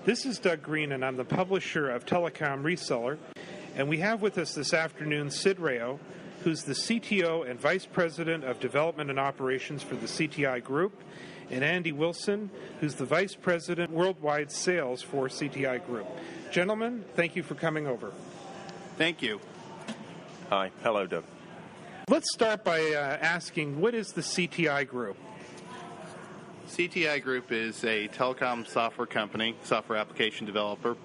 This is Doug Green, and I'm the publisher of Telecom Reseller. And we have with us this afternoon Sid Rayo, who's the CTO and Vice President of Development and Operations for the CTI Group, and Andy Wilson, who's the Vice President Worldwide Sales for CTI Group. Gentlemen, thank you for coming over. Thank you. Hi. Hello, Doug. Let's start by asking, what is the CTI Group? CTI Group is a telecom software company, software application developer.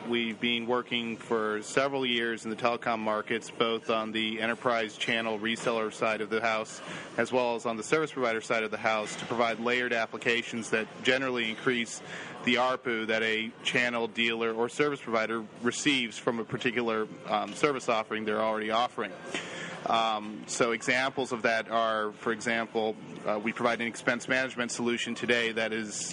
We've been working for several years in the telecom markets, both on the enterprise channel reseller side of the house, as well as on the service provider side of the house, to provide layered applications that generally increase the ARPU that a channel, dealer, or service provider receives from a particular service offering they're already offering. So examples of that are, for example, we provide an expense management solution today that is,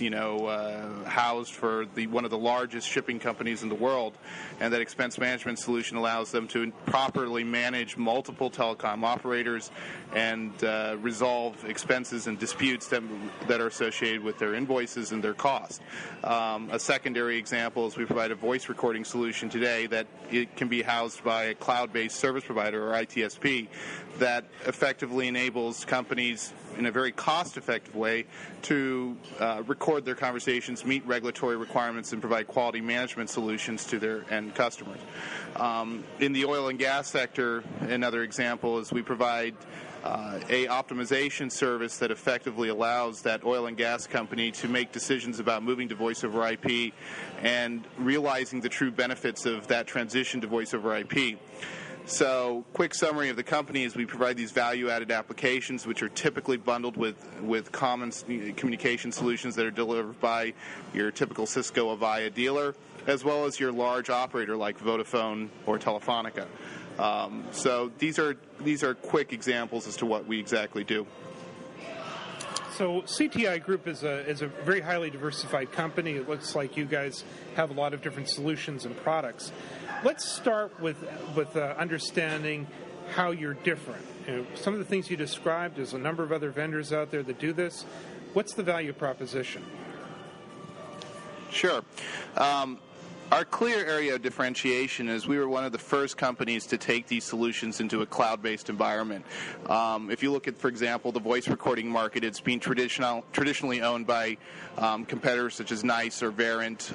housed for one of the largest shipping companies in the world, and that expense management solution allows them to properly manage multiple telecom operators and resolve expenses and disputes that are associated with their invoices and their cost. A secondary example is we provide a voice recording solution today that it can be housed by a cloud-based service provider, or ITSP, that effectively enables companies in a very cost-effective way to record their conversations, meet regulatory requirements, and provide quality management solutions to their end customers. In the oil and gas sector, another example is we provide a optimization service that effectively allows that oil and gas company to make decisions about moving to voice over IP and realizing the true benefits of that transition to voice over IP. So, quick summary of the company is we provide these value-added applications, which are typically bundled with common communication solutions that are delivered by your typical Cisco Avaya dealer, as well as your large operator like Vodafone or Telefonica. So these are quick examples as to what we exactly do. So CTI Group is a very highly diversified company. It looks like you guys have a lot of different solutions and products. Let's start with understanding how you're different. Some of the things you described, there's a number of other vendors out there that do this. What's the value proposition? Sure. Our clear area of differentiation is we were one of the first companies to take these solutions into a cloud-based environment. If you look at, for example, the voice recording market, it's been traditionally owned by competitors such as NICE or Verint,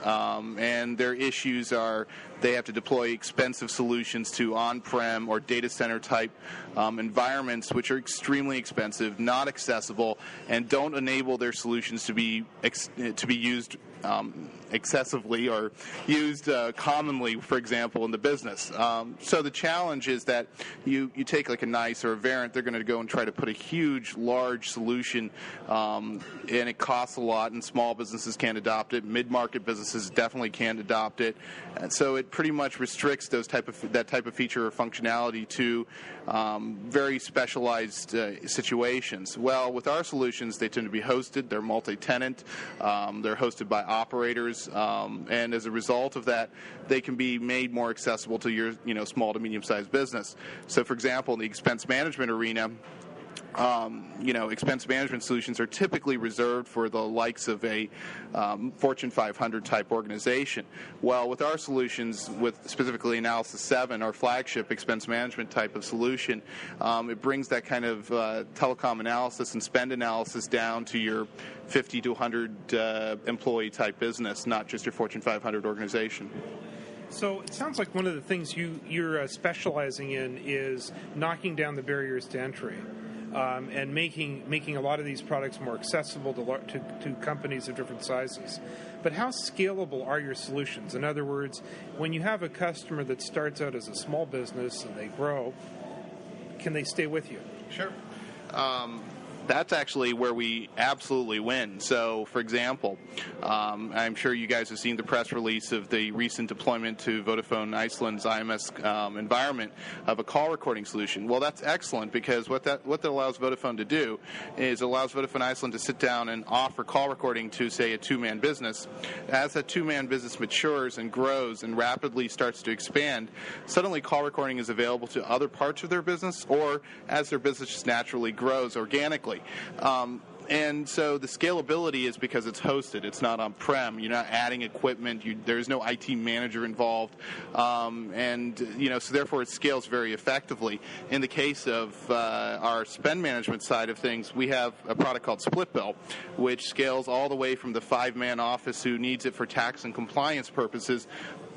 and their issues are they have to deploy expensive solutions to on-prem or data center type environments, which are extremely expensive, not accessible, and don't enable their solutions to be used excessively or used commonly, for example, in the business. So the challenge is that you take like a NICE or a Verint, they're going to go and try to put a huge, large solution, and it costs a lot, and small businesses can't adopt it. Mid-market businesses definitely can't adopt it. And so it pretty much restricts that type of feature or functionality to very specialized situations. Well, with our solutions, they tend to be hosted. They're multi-tenant. They're hosted by operators, and as a result of that, they can be made more accessible to your small to medium-sized business. So, for example, in the expense management arena, expense management solutions are typically reserved for the likes of a Fortune 500 type organization. Well, with our solutions, with specifically Analysis 7, our flagship expense management type of solution, it brings that kind of telecom analysis and spend analysis down to your 50 to 100 employee type business, not just your Fortune 500 organization. So it sounds like one of the things you're specializing in is knocking down the barriers to entry. And making a lot of these products more accessible to companies of different sizes. But how scalable are your solutions? In other words, when you have a customer that starts out as a small business and they grow, can they stay with you? Sure. That's actually where we absolutely win. So, for example, I'm sure you guys have seen the press release of the recent deployment to Vodafone Iceland's IMS environment of a call recording solution. Well, that's excellent because what that allows Vodafone to do is it allows Vodafone Iceland to sit down and offer call recording to, say, a two-man business. As that two-man business matures and grows and rapidly starts to expand, suddenly call recording is available to other parts of their business, or as their business just naturally grows organically. And so the scalability is because it's hosted. It's not on-prem. You're not adding equipment. There's no IT manager involved. So therefore it scales very effectively. In the case of our spend management side of things, we have a product called Split Bill, which scales all the way from the 5-man office who needs it for tax and compliance purposes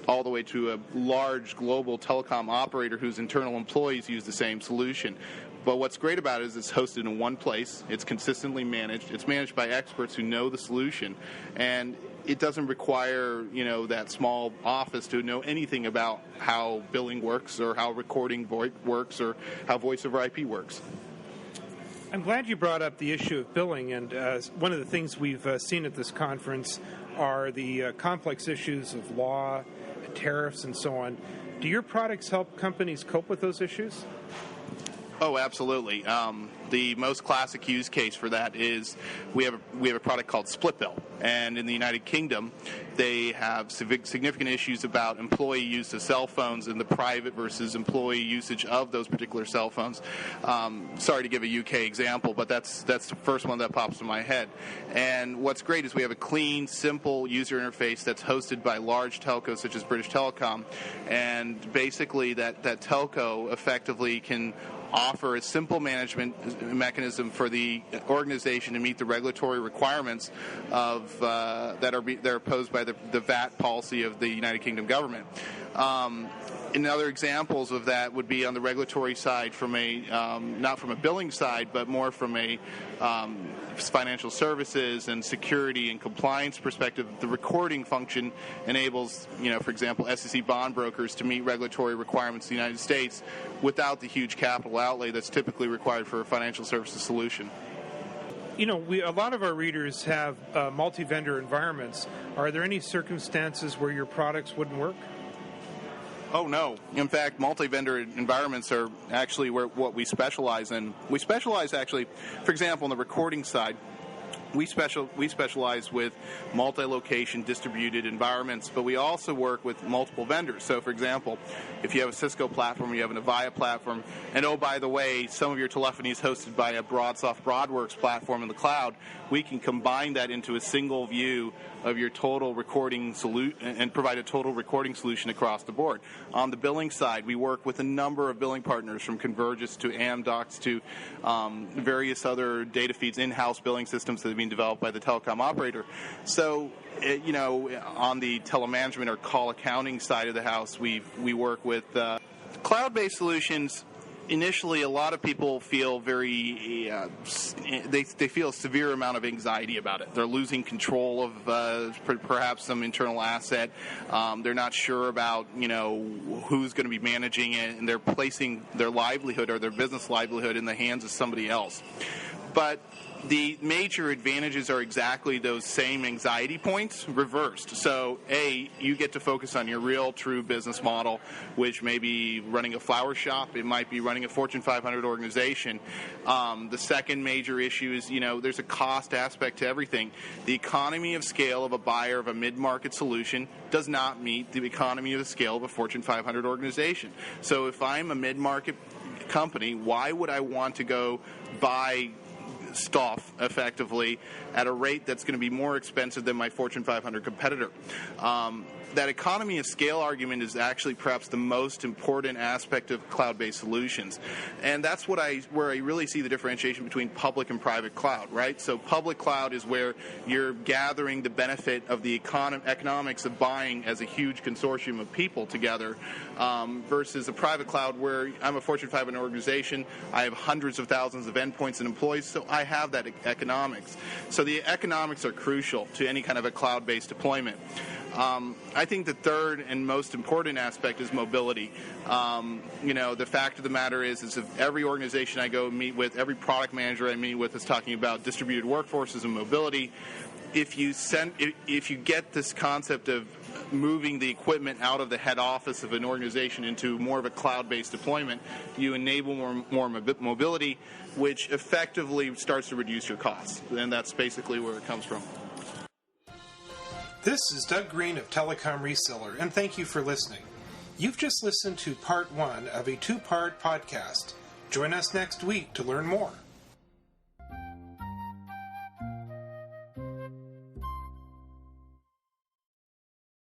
all the way to a large global telecom operator whose internal employees use the same solution. But what's great about it is it's hosted in one place. It's consistently managed. It's managed by experts who know the solution. And it doesn't require, that small office to know anything about how billing works or how recording works or how voice over IP works. I'm glad you brought up the issue of billing, and one of the things we've seen at this conference are the complex issues of law, tariffs, and so on. Do your products help companies cope with those issues? Oh, absolutely. The most classic use case for that is we have a product called Split Bill, and in the United Kingdom, they have significant issues about employee use of cell phones and the private versus employee usage of those particular cell phones. Sorry to give a UK example, but that's the first one that pops in my head. And what's great is we have a clean, simple user interface that's hosted by large telcos such as British Telecom, and basically that telco effectively can offer a simple management mechanism for the organization to meet the regulatory requirements of that are posed by the VAT policy of the United Kingdom government. And other examples of that would be on the regulatory side, from not from a billing side, but more from a financial services and security and compliance perspective. The recording function enables, for example, SEC bond brokers to meet regulatory requirements in the United States without the huge capital outlay that's typically required for a financial services solution. A lot of our readers have multi-vendor environments. Are there any circumstances where your products wouldn't work? Oh, no. In fact, multi-vendor environments are actually what we specialize in. We specialize actually, for example, on the recording side, we specialize with multi-location distributed environments, but we also work with multiple vendors. So, for example, if you have a Cisco platform, you have an Avaya platform, and oh, by the way, some of your telephony is hosted by a BroadSoft BroadWorks platform in the cloud, we can combine that into a single view of your total recording solution and provide a total recording solution across the board. On the billing side, we work with a number of billing partners, from Convergys to Amdocs to various other data feeds, in-house billing systems that have been developed by the telecom operator. So, on the telemanagement or call accounting side of the house, we work with cloud-based solutions. Initially, a lot of people feel they feel a severe amount of anxiety about it. They're losing control of perhaps some internal asset. They're not sure about who's going to be managing it, and they're placing their livelihood or their business livelihood in the hands of somebody else. But the major advantages are exactly those same anxiety points reversed. So, A, you get to focus on your real, true business model, which may be running a flower shop. It might be running a Fortune 500 organization. The second major issue is, there's a cost aspect to everything. The economy of scale of a buyer of a mid-market solution does not meet the economy of the scale of a Fortune 500 organization. So if I'm a mid-market company, why would I want to go buy stuff effectively at a rate that's going to be more expensive than my Fortune 500 competitor? That economy of scale argument is actually perhaps the most important aspect of cloud-based solutions, and that's where I really see the differentiation between public and private cloud, right? So public cloud is where you're gathering the benefit of the economics of buying as a huge consortium of people together, versus a private cloud where I'm a Fortune 500 organization, I have hundreds of thousands of endpoints and employees, so I have that economics. So the economics are crucial to any kind of a cloud-based deployment. I think the third and most important aspect is mobility. The fact of the matter is if every organization I go meet with, every product manager I meet with is talking about distributed workforces and mobility. If you get this concept of moving the equipment out of the head office of an organization into more of a cloud-based deployment, you enable more mobility, which effectively starts to reduce your costs. And that's basically where it comes from. This is Doug Green of Telecom Reseller, and thank you for listening. You've just listened to part 1 of a 2-part podcast. Join us next week to learn more.